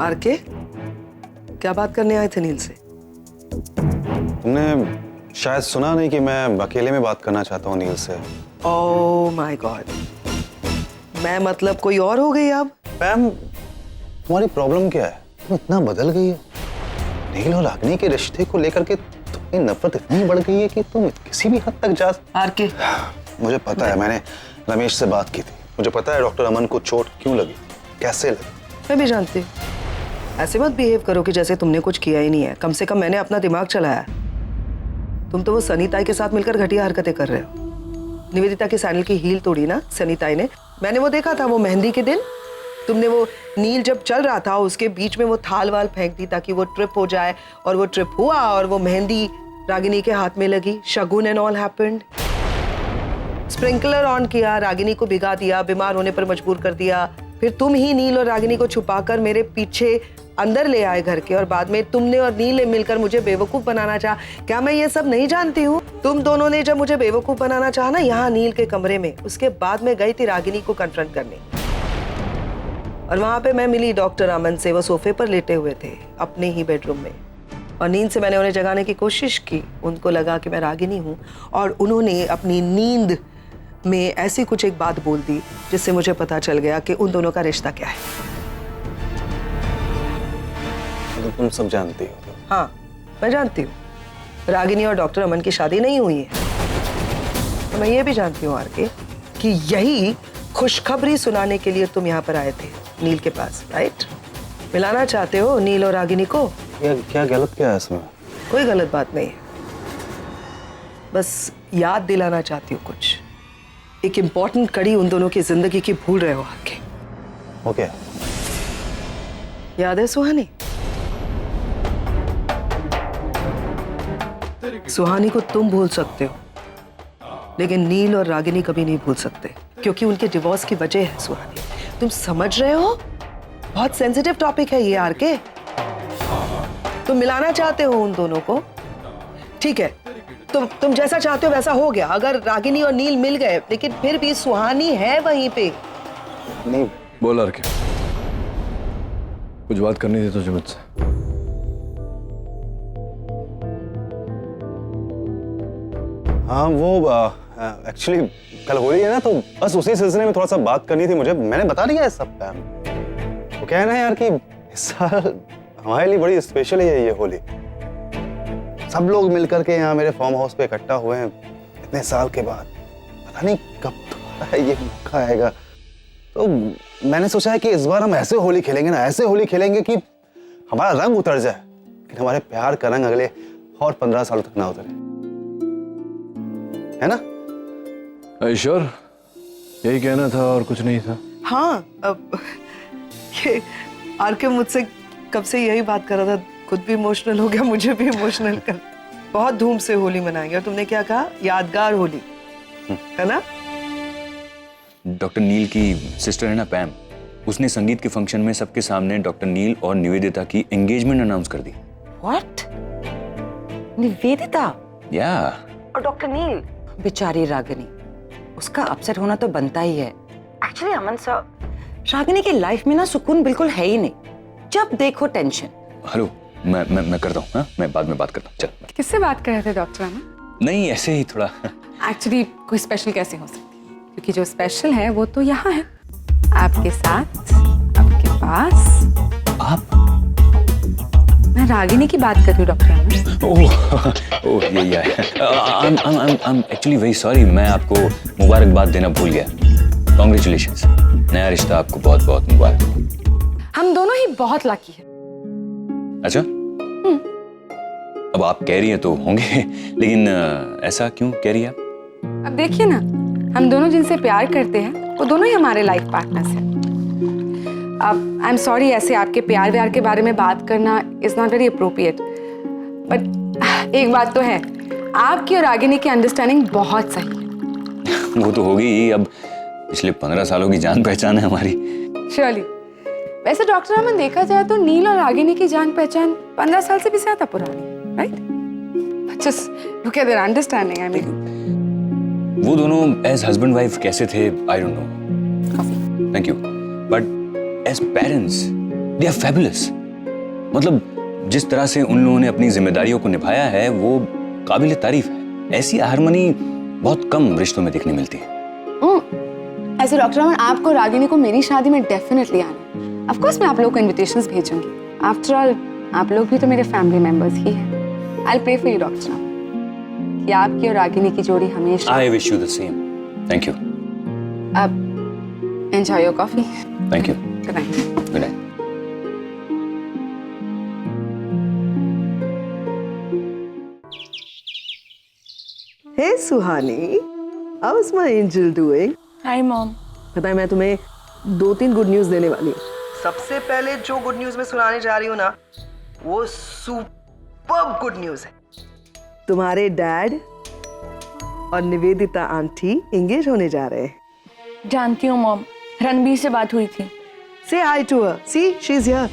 R K, क्या बात करने आए थे नील से? तुमने शायद सुना नहीं कि मैं अकेले में बात करना चाहता हूँ नील से। ओह माय गॉड, मैं मतलब कोई और हो गई अब? मैम, तुम्हारी प्रॉब्लम क्या है? तुम इतना बदल गई हो। नील और रागिनी के रिश्ते को लेकर के तुम्हारी नफरत इतनी बढ़ गई है कि तुम किसी भी हद तक जा। आरके, मुझे पता है, मैंने रमेश से बात की थी। मुझे पता है डॉक्टर अमन को चोट क्यों लगी, कैसे लगी। मैं भी जानती हूँ। ऐसे मत बिहेव करो कि जैसे तुमने कुछ किया ही नहीं है। कम से कम मैंने अपना दिमाग चलाया। तुम तो वो सनीताई के साथ मिलकर घटिया हरकतें कर रहे हो। निवेदिता के सैंडल की हील तोड़ी ना सनीताई ने। मैंने वो देखा था, वो मेहंदी के दिन तुमने वो नील जब चल रहा था उसके बीच में वो थाल वाल फेंक दी ताकि वो ट्रिप हो जाए, और वो ट्रिप हुआ और वो मेहंदी रागिनी के हाथ में लगी। Shagun and all happened. Sprinkler on किया, रागिनी को भिगा दिया, बीमार होने पर मजबूर कर दिया। फिर तुम ही नील और रागिनी को छुपाकर मेरे पीछे अंदर ले आए घर के, और बाद में तुमने और नील ने मिलकर मुझे बेवकूफ बनाना चाहा। क्या मैं ये सब नहीं जानती हूँ? तुम दोनों ने जब मुझे बेवकूफ बनाना चाहा ना यहाँ नील के कमरे में, उसके बाद में गई थी रागिनी को कन्फ्रंट करने, और वहां पे मैं मिली डॉक्टर अमन से। वो सोफे पर लेटे हुए थे अपने ही बेडरूम में, और नींद से मैंने उन्हें जगाने की कोशिश की। उनको लगा कि मैं रागिनी हूँ, और उन्होंने अपनी नींद में ऐसी कुछ एक बात बोल दी जिससे मुझे पता चल गया कि उन दोनों का रिश्ता क्या है। तो तुम सब जानती हो? हाँ, मैं जानती हूँ। रागिनी और डॉक्टर अमन की शादी नहीं हुई है। तो मैं ये भी जानती हूँ आरके कि यही खुशखबरी सुनाने के लिए तुम यहाँ पर आए थे नील के पास, राइट? मिलाना चाहते हो नील और रागिनी को। क्या गलत क्या है इसमें? कोई गलत बात नहीं है, बस याद दिलाना चाहती हूँ कुछ। एक इम्पोर्टेंट कड़ी उन दोनों की जिंदगी की भूल रहे हो आरके। ओके। याद है सुहानी? सुहानी को तुम भूल सकते हो, लेकिन नील और रागिनी कभी नहीं भूल सकते, क्योंकि उनके डिवोर्स की वजह है सुहानी। तुम समझ रहे हो? बहुत सेंसिटिव टॉपिक है ये आरके। तुम मिलाना चाहते हो उन दोनों को, ठीक है, तुम जैसा चाहते हो वैसा हो गया। अगर रागिनी और नील मिल गए, लेकिन फिर भी सुहानी है वहीं पे। नहीं बोल आरके, कुछ बात करनी थी तुझे मुझसे। हाँ, वो एक्चुअली कल होली है ना, तो बस उसी सिलसिले में थोड़ा सा बात करनी थी मुझे। मैंने बता दिया है सब प्लान। वो कहना है यार कि इस साल हमारे लिए बड़ी स्पेशल है ये होली। सब लोग मिलकर के यहाँ मेरे फार्म हाउस पे इकट्ठा हुए हैं इतने साल के बाद। पता नहीं कब दोबारा ये मौका आएगा। तो मैंने सोचा है कि इस बार हम ऐसे होली खेलेंगे ना, ऐसे होली खेलेंगे कि हमारा रंग उतर जाए, कि हमारे प्यार का रंग अगले और 15 साल तक ना उतरे, है ना? श्योर, यही कहना था और कुछ नहीं था। हाँ, अब ये आरके मुझसे कब से यही बात कर रहा था। खुद भी इमोशनल हो गया, मुझे भी इमोशनल कर। बहुत धूम से होली मनाएंगे, और तुमने क्या कहा? यादगार होली, है ना? डॉक्टर नील की सिस्टर है ना पैम, उसने संगीत के फंक्शन में सबके सामने डॉक्टर नील और निवेदिता की एंगेजमेंट अनाउंस कर दी। व्हाट? निवेदिता? या और डॉक्टर नील? बेचारी रागिनी, उसका अपसेट होना तो बनता ही है। एक्चुअली अमन साहब, रागिनी की लाइफ में ना सुकून बिल्कुल है ही नहीं। जब देखो टेंशन। हेलो, मैं करता हूँ, हाँ? मैं बाद में बात करता हूँ। चल। किससे बात कर रहे थे डॉक्टर अमन? नहीं, ऐसे ही थोड़ा। एक्चुअली कोई स्पेशल कैसे हो सकती है, क्योंकि जो स्पेशल है वो तो यहाँ है, आपके साथ, आपके पास। आप? मैं रागिनी की बात कर रही हूँ डॉक्टर अमन। ओह ये I'm actually very sorry, मैं आपको मुबारकबाद देना भूल गया। Congratulations, नया रिश्ता आपको बहुत बहुत मुबारक। हम दोनों ही बहुत लकी हैं। अच्छा? अब आप कह रही हैं तो होंगे, लेकिन ऐसा क्यों कह रही हैं आप? अब देखिए ना, हम दोनों जिनसे प्यार करते हैं वो दोनों ही हमारे लाइफ पार्टनर्स हैं। अब आई एम सॉरी, ऐसे आपके प्यार व्यार के बारे में बात करना is not very appropriate, but एक बात तो है, आपकी और रागिनी की अंडरस्टैंडिंग बहुत सही है। वो तो होगी ही, अब पिछले 15 सालों की जान पहचान है हमारी। श्योरली। वैसे डॉक्टर अमन, देखा जाए तो नील और रागिनी की जान पहचान 15 साल से भी ज्यादा पुरानी है, right? Just look at their understanding. I mean वो दोनों एज हस्बैंड वाइफ कैसे थे, I don't know. Thank you. But as parents they are fabulous. मतलब जिस तरह से उन लोगों ने अपनी जिम्मेदारियों को निभाया है वो काबिल तारीफ है। ऐसी हारमोनी बहुत कम रिश्तों में देखने मिलती है। ऐसे डॉक्टर अमन, आपको रागिनी को मेरी शादी में डेफिनेटली आना। ऑफ कोर्स मैं आप लोगों को इनविटेशंस भेजूंगी। आफ्टर ऑल आप लोग भी तो मेरे फैमिली मेंबर्स ही हैं। I will pray for you doctor Aman कि आपकी और रागिनी की जोड़ी हमेशा। I wish you the same. Thank you. अब enjoy your coffee. Thank you. Good night. Good night. Hey Suhani, how is my angel doing? Hi mom. पता है मैं तुम्हें 2-3 गुड न्यूज़ देने वाली हूँ। सबसे पहले जो गुड न्यूज़ मैं सुनाने जा रही हूँ ना, वो सुपर्ब गुड न्यूज़ है। तुम्हारे डैड और निवेदिता आंटी एंगेज होने जा रहे हैं। जानती हूँ मॉम, रणबीर से बात हुई थी। Say hi to her. See, she's here.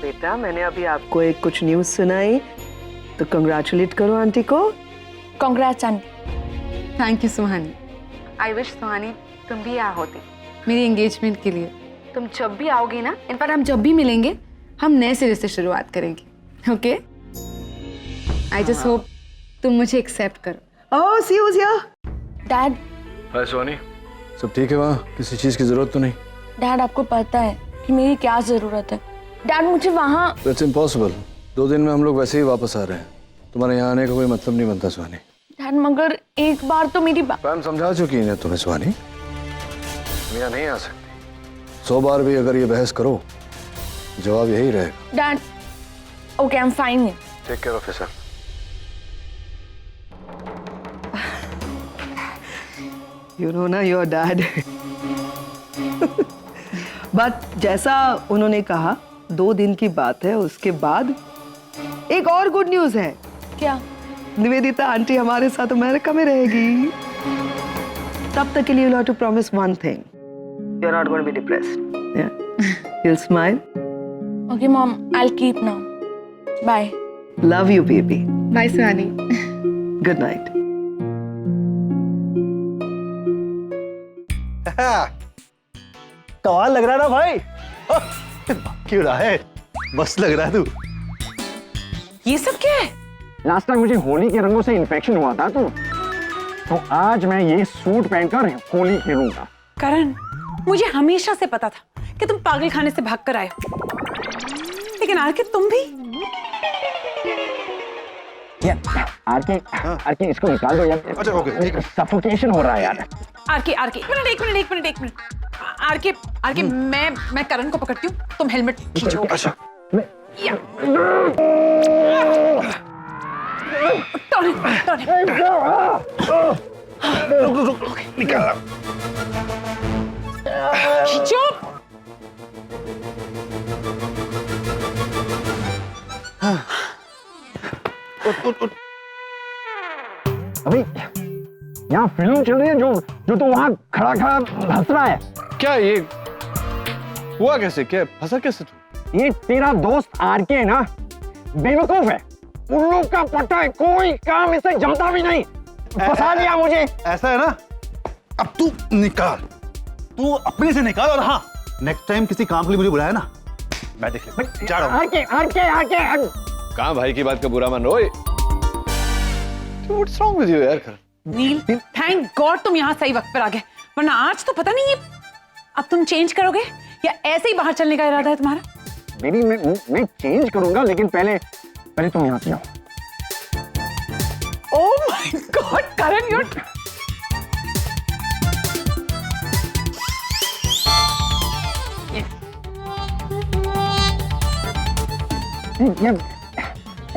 बेटा, मैंने अभी आपको एक कुछ न्यूज़ सुनाई, तो कंग्रेचुलेट करो आंटी को। Congrats aunty. Thank you Suhani. I wish Suhani तुम भी यहाँ होती मेरी एंगेजमेंट के लिए। तुम जब भी आओगी ना, इन पर हम जब भी मिलेंगे हम नए सिरे से शुरुआत करेंगे। ओके? आई जस्ट होप तुम मुझे एक्सेप्ट करो। Oh, see who's here. Dad, hi Soni, सब ठीक है वहाँ? किसी चीज की जरूरत तो नहीं? डैड आपको पता है कि मेरी क्या जरूरत है? डैड मुझे वहाँ। It's impossible. 2 दिन में हम लोग वैसे ही वापस आ रहे हैं। तुम्हारे यहाँ आने का कोई मतलब नहीं बनता सुहानी। डैड मगर एक बार तो मेरी बात। मैम समझा चुकी है तुम्हें सुहानी, तुम यहाँ नहीं आ सकती। 100 बार भी अगर ये बहस करो जवाब यही रहेगा। Dad okay, I am fine. Take care of yourself. You know ना, your dad. बट जैसा उन्होंने कहा 2 दिन की बात है, उसके बाद एक और गुड न्यूज़ है। क्या? निवेदिता आंटी हमारे साथ अमेरिका में रहेगी। तब तक के लिए you'll have to promise one thing. You're not going to be depressed. Yeah. You'll smile. Okay mom, I will keep now. Bye. Love you, baby. Bye Suhani. Good night. कमाल लग रहा है ना भाई? क्यों रहा है? मस्त लग रहा है तू। ये सब क्या है? लास्ट टाइम मुझे होली के रंगों से इन्फेक्शन हुआ था तो आज मैं ये सूट पहनकर होली खेलूंगा। करण, मुझे हमेशा से पता था कि तुम पागल खाने से भाग कर आए हो, लेकिन आरके तुम भी। आरके इसको निकाल दो यार। अच्छा ओके, ठीक है। सफोकेशन हो रहा है यार। आरके एक मिनट। आरके मैं करण को पकड़ती हूँ, तुम हेलमेट खींचो। अच्छा। निकाला। खींचो। अभी यहाँ फिल्म चल रही है जो तो वहाँ खड़ा हंस रहा है। क्या ये हुआ कैसे? क्या फंसा कैसे तू? ये तेरा दोस्त आरके ना बेवकूफ है, उल्लू का पट्टा है, कोई काम इसे जमता भी नहीं। फंसा लिया मुझे। ऐसा है ना, अब तू निकाल, तू अपने से निकाल। और हाँ, नेक्स्ट टाइम किसी काम के लिए मुझे बुलाया ना, मैं देख ले जा रहा हूँ। आरके कहाँ भाई की बात का बुरा मान रहे हो? What's wrong with you यार? नील, थैंक गॉड तुम यहाँ सही वक्त पर आ गए, वरना आज तो पता नहीं। अब तुम चेंज करोगे या ऐसे ही बाहर चलने का इरादा है तुम्हारा? बेबी मैं चेंज करूंगा, लेकिन पहले तुम यहाँ से आओ। Oh my God Karan, you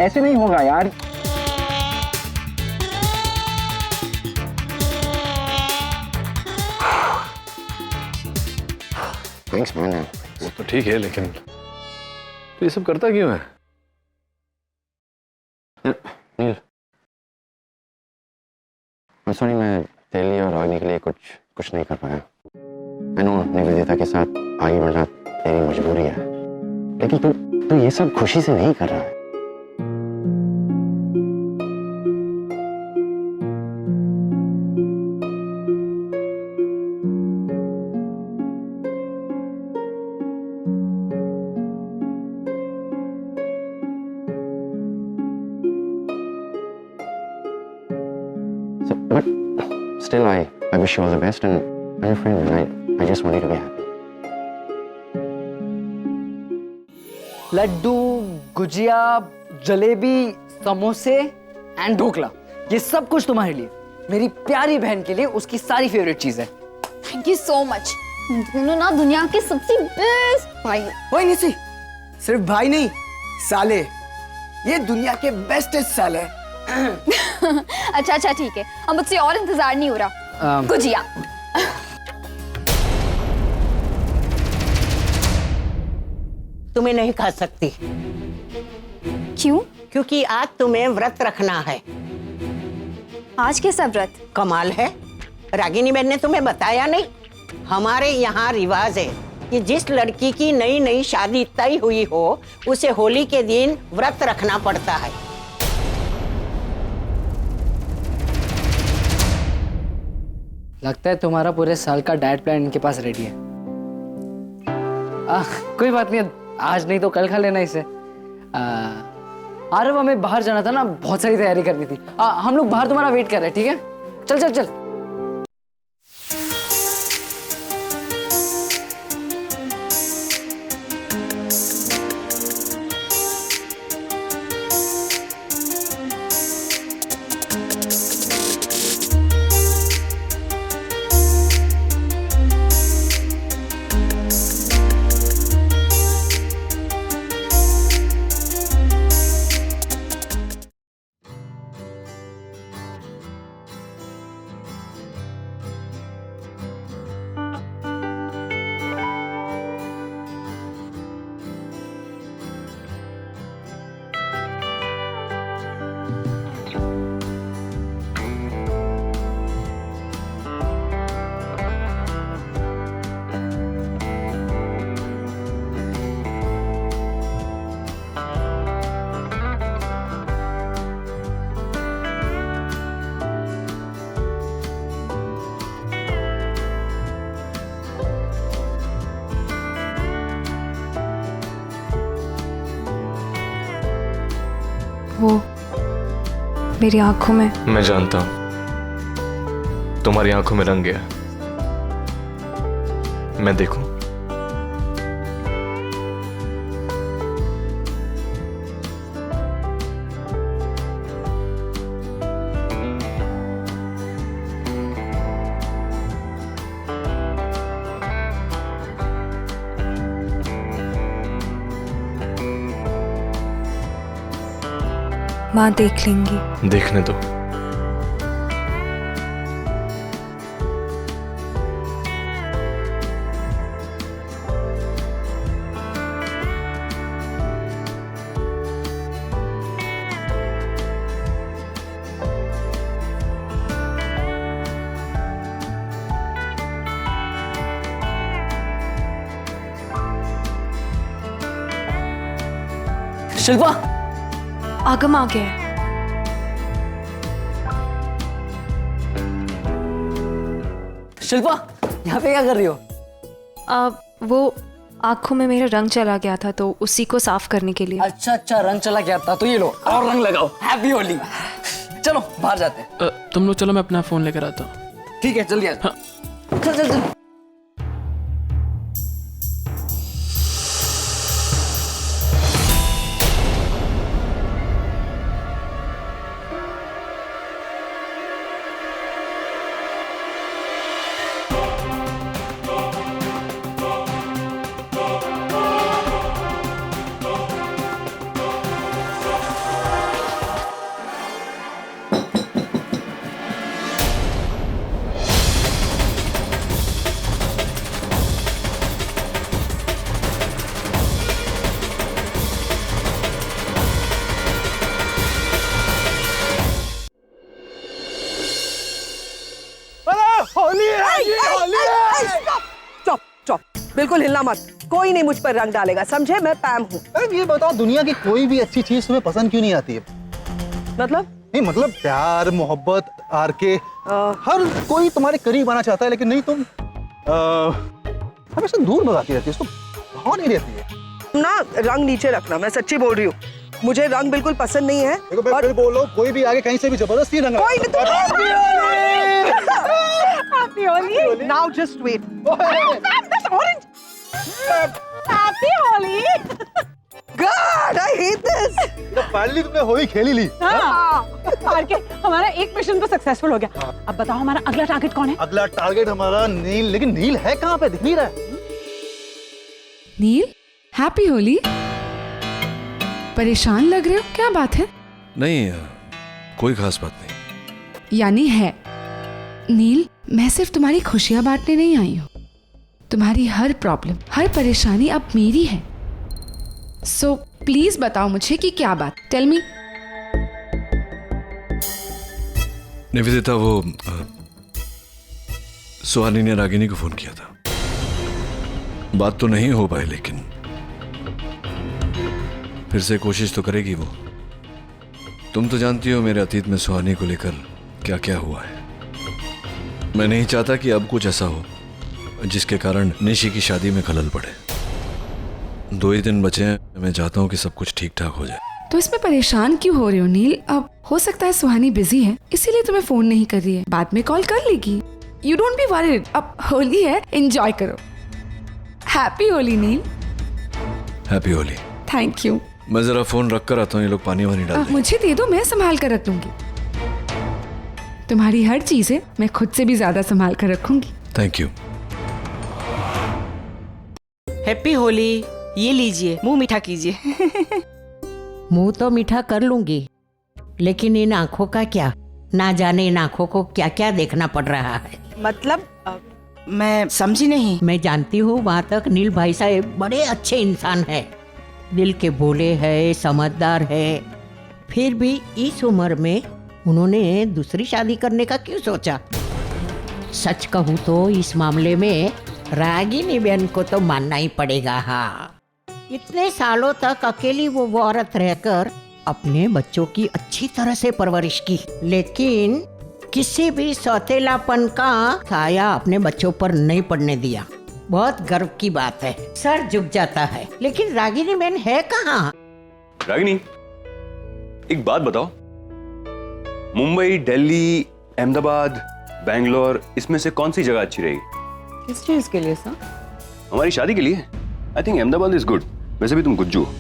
ऐसे नहीं होगा यार। Thanks man. वो तो ठीक है, लेकिन तो ये सब करता क्यों है? नील, मैं सॉरी, मैं तेरे लिए और रागिनी के लिए कुछ नहीं कर पाया। मैं नो निवेदिता के साथ आगे बढ़ना तेरी मजबूरी है, लेकिन तू ये सब खुशी से नहीं कर रहा है। still I wish you all the best, and I'm your friend, and I just want you to be happy. Laddu, gujiya, jalebi, समोसे एंड ढोकला, ये सब कुछ तुम्हारे लिए, मेरी प्यारी बहन के लिए उसकी सारी फेवरेट चीज है। Thank you so much. दोनों ना दुनिया के सबसे बेस्ट भाई। ओए निसी, सिर्फ भाई नहीं, साले, ये दुनिया के बेस्टेस्ट साले। अच्छा ठीक है, अब मुझसे और इंतजार नहीं हो रहा। गुजिया। तुम्हें नहीं खा सकती। क्यों? क्योंकि आज तुम्हें व्रत रखना है। आज कैसा व्रत? कमाल है, रागिनी बहन ने तुम्हें बताया नहीं? हमारे यहाँ रिवाज है कि जिस लड़की की नई नई शादी तय हुई हो उसे होली के दिन व्रत रखना पड़ता है। लगता है तुम्हारा पूरे साल का डाइट प्लान इनके पास रेडी है। कोई बात नहीं, आज नहीं तो कल खा लेना इसे। आरव, हमें बाहर जाना था ना, बहुत सारी तैयारी करनी थी। हम लोग बाहर तुम्हारा वेट कर रहे हैं, ठीक है? चल चल चल। वो मेरी आंखों में। मैं जानता हूं तुम्हारी आंखों में रंग गया। मैं देखूं? माँ देख लेंगी। देखने दो। शिल्पा, आगम आ गया है। शिल्पा, यहाँ पे क्या कर रही हो? वो आंखों में मेरा रंग चला गया था तो उसी को साफ करने के लिए। अच्छा, रंग चला गया था तो ये लो और रंग लगाओ। हैप्पी होली। चलो बाहर जाते हैं। तुम लोग चलो, मैं अपना फोन लेकर आता हूँ। ठीक है, जल्दी आ। हाँ। चल चल चल। स्टॉप, बिल्कुल हिलना मत। कोई नहीं मुझ पर रंग डालेगा, समझे? मैं पैम हूँ। अरे ये बताओ, दुनिया की कोई भी अच्छी चीज तुम्हें पसंद क्यों नहीं आती है? मतलब? नहीं मतलब प्यार, मोहब्बत, आरके, हर कोई तुम्हारे करीब आना चाहता है, लेकिन नहीं, तुम हमेशा दूर भगाती रहती है, इसको भाव नहीं रहती है ना। रंग नीचे रखना, मैं सच्ची बोल रही हूँ। मुझे रंग बिल्कुल पसंद नहीं है। देखो, मैं फिर बोलो, कोई भी आगे कहीं से भी जबरदस्ती रंग कोई नहीं। Happy Holi. Now just wait. Sam, this orange. Happy Holi. God, I hate this. Finally तुमने होली खेली ली। हाँ, हमारा एक मिशन तो सक्सेसफुल हो गया। अब बताओ हमारा अगला टारगेट कौन है? अगला टारगेट हमारा नील, लेकिन नील है कहाँ पे, दिख नहीं रहा है। नील, हैप्पी होली। परेशान लग रहे हो, क्या बात है? नहीं, कोई खास बात नहीं। यानी है। नील, मैं सिर्फ तुम्हारी खुशियां बांटने नहीं आई हूँ। तुम्हारी हर प्रॉब्लम, हर परेशानी अब मेरी है। सो प्लीज बताओ मुझे कि क्या बात। Tell me. निवेदिता, वो सुहानी ने रागिनी को फोन किया था। बात तो नहीं हो पाई, लेकिन फिर से कोशिश तो करेगी वो। तुम तो जानती हो मेरे अतीत में सुहानी को लेकर क्या क्या हुआ है। मैं नहीं चाहता कि अब कुछ ऐसा हो जिसके कारण निशी की शादी में खलल पड़े। 2 ही दिन बचे हैं, मैं चाहता हूँ कि सब कुछ ठीक ठाक हो जाए। तो इसमें परेशान क्यों हो रहे हो नील? अब हो सकता है सुहानी बिजी है, इसीलिए तुम्हें फोन नहीं कर रही है। बाद में कॉल कर लेगी। You don't be worried. अब होली है, एंजॉय करो। Happy Holi Neel. Happy Holi. Thank you. मैं जरा फोन रख कर आता हूँ, ये लोग पानी वानी डाल देंगे। मुझे दे दो, मैं संभाल कर रख दूंगी। तुम्हारी हर चीजें मैं खुद से भी ज्यादा संभाल कर रखूंगी। Thank you. हैप्पी होली। ये लीजिए, मुंह मीठा कीजिए। मुंह तो मीठा कर लूंगी, लेकिन इन आंखों का क्या? ना जाने इन आंखों को क्या क्या देखना पड़ रहा है। मतलब मैं समझी नहीं। मैं जानती हूँ, वहाँ तक नील भाई साहब बड़े अच्छे इंसान हैं, दिल के भोले हैं, समझदार है। फिर भी इस उम्र में उन्होंने दूसरी शादी करने का क्यों सोचा? सच कहूँ तो इस मामले में रागिनी बहन को तो मानना ही पड़ेगा। हाँ, इतने सालों तक अकेली वो औरत रहकर अपने बच्चों की अच्छी तरह से परवरिश की, लेकिन किसी भी सौतेलापन का साया अपने बच्चों पर नहीं पड़ने दिया। बहुत गर्व की बात है, सर झुक जाता है। लेकिन रागिनी बहन है कहाँ? रागिनी, एक बात बताओ, मुंबई, दिल्ली, अहमदाबाद, बैंगलोर, इसमें से कौन सी जगह अच्छी रहेगी? किस चीज के लिए सर? हमारी शादी के लिए। I think Ahmedabad is good. वैसे भी तुम गुज्जू हो।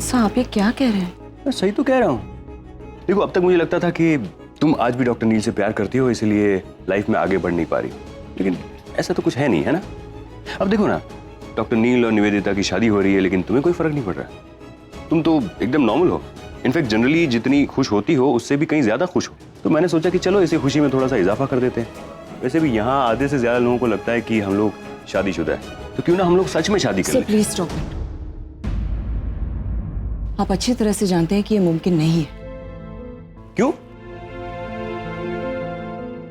सर, आप ये क्या कह रहे हैं? मैं सही तो कह रहा हूँ। देखो, अब तक मुझे लगता था कि तुम आज भी डॉक्टर नील से प्यार करती हो, इसलिए लाइफ में आगे बढ़ नहीं पा रही, लेकिन ऐसा तो कुछ है नहीं, है ना? अब देखो ना, डॉक्टर नील और निवेदिता की शादी हो रही है, लेकिन तुम्हें कोई फर्क नहीं पड़ रहा। तुम तो एकदम नॉर्मल हो। इनफैक्ट जनरली जितनी खुश होती हो उससे भी कहीं ज्यादा खुश हो। तो मैंने सोचा कि चलो इसी खुशी में थोड़ा सा इजाफा कर देते हैं। वैसे भी यहाँ आधे से ज्यादा लोगों को लगता है कि हम लोग शादीशुदा है, तो क्यों ना हम लोग सच में शादी कर लें। Please stop it. आप अच्छी तरह से जानते हैं कि ये मुमकिन नहीं है। क्यों?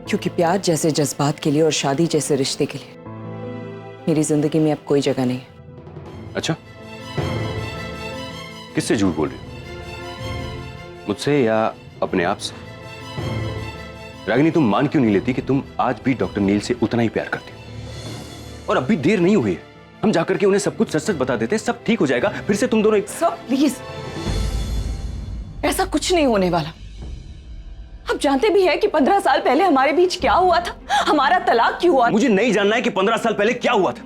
क्योंकि प्यार जैसे जज्बात के लिए और शादी जैसे रिश्ते के लिए मेरी जिंदगी में अब कोई जगह नहीं है। अच्छा, किससे झूठ बोल रही हो? मुझसे या अपने आप से? रागिनी, तुम मान क्यों नहीं लेती कि तुम आज भी डॉक्टर नील से उतना ही प्यार करती हो? और अब भी देर नहीं हुई है, हम जाकर के उन्हें सब कुछ सच सच बता देते, सब ठीक हो जाएगा। फिर से तुम दोनों एक... सर प्लीज, ऐसा कुछ नहीं होने वाला। आप जानते भी हैं कि 15 साल पहले हमारे बीच क्या हुआ था, हमारा तलाक क्यों हुआ था। मुझे नहीं जानना है कि 15 साल पहले क्या हुआ था।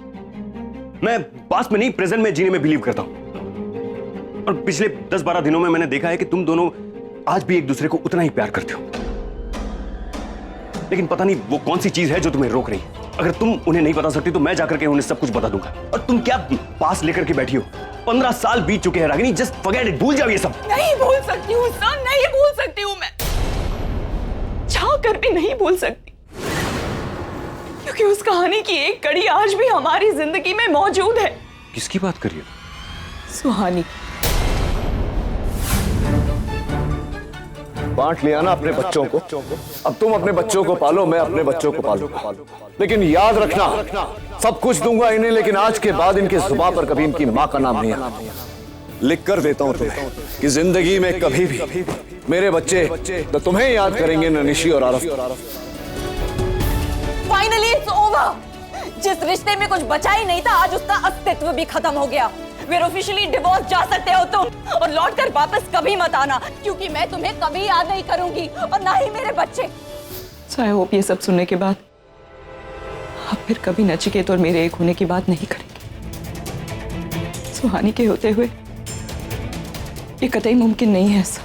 मैं पास्ट में नहीं, प्रेजेंट में जीने में बिलीव करता हूं। और पिछले 10-12 दिनों में मैंने देखा है कि तुम दोनों आज भी एक दूसरे को उतना ही प्यार करते हो, लेकिन पता नहीं वो कौन सी चीज है जो तुम्हें रोक रही है। अगर तुम उन्हें नहीं बता सकती तो मैं जाकर के उन्हें सब कुछ बता दूंगा। और तुम क्या पास लेकर के बैठी हो? 15 साल बीत चुके हैं रागिनी, जस्ट फॉरगेट इट, भूल जाओ ये सब। नहीं भूल सकती हूँ सर, नहीं भूल सकती हूँ मैं, चाह कर भी नहीं भूल सकती, क्योंकि उस कहानी की एक कड़ी आज भी हमारी जिंदगी में मौजूद है। किसकी बात कर रही हो? सुहानी। बांट लिया ना अपने बच्चों को। अब तुम अपने बच्चों को पालो, मैं अपने बच्चों को पालूंगा। लेकिन याद रखना, सब कुछ दूंगा इन्हें, लेकिन आज के बाद इनकी जुबान पर कभी इनकी मां का नाम नहीं आना। लिख कर देता हूं तुम्हें कि जिंदगी में कभी भी मेरे बच्चे तो तुम्हें याद करेंगे, न निशी और आरफ। Finally it's over. जिस रिश्ते में कुछ बचा ही नहीं था, आज उसका अस्तित्व भी खत्म हो गया। फिर ऑफिशियली डिवोर्स जा सकते हो तुम, और लौट कर वापस कभी मत आना, क्योंकि मैं तुम्हें कभी याद नहीं करूंगी और ना ही मेरे बच्चे। सो आई होप ये सब सुनने के बाद आप फिर कभी नचिकेत और मेरे एक होने की बात नहीं करेंगे। सुहानी के होते हुए ये कतई मुमकिन नहीं है ऐसा।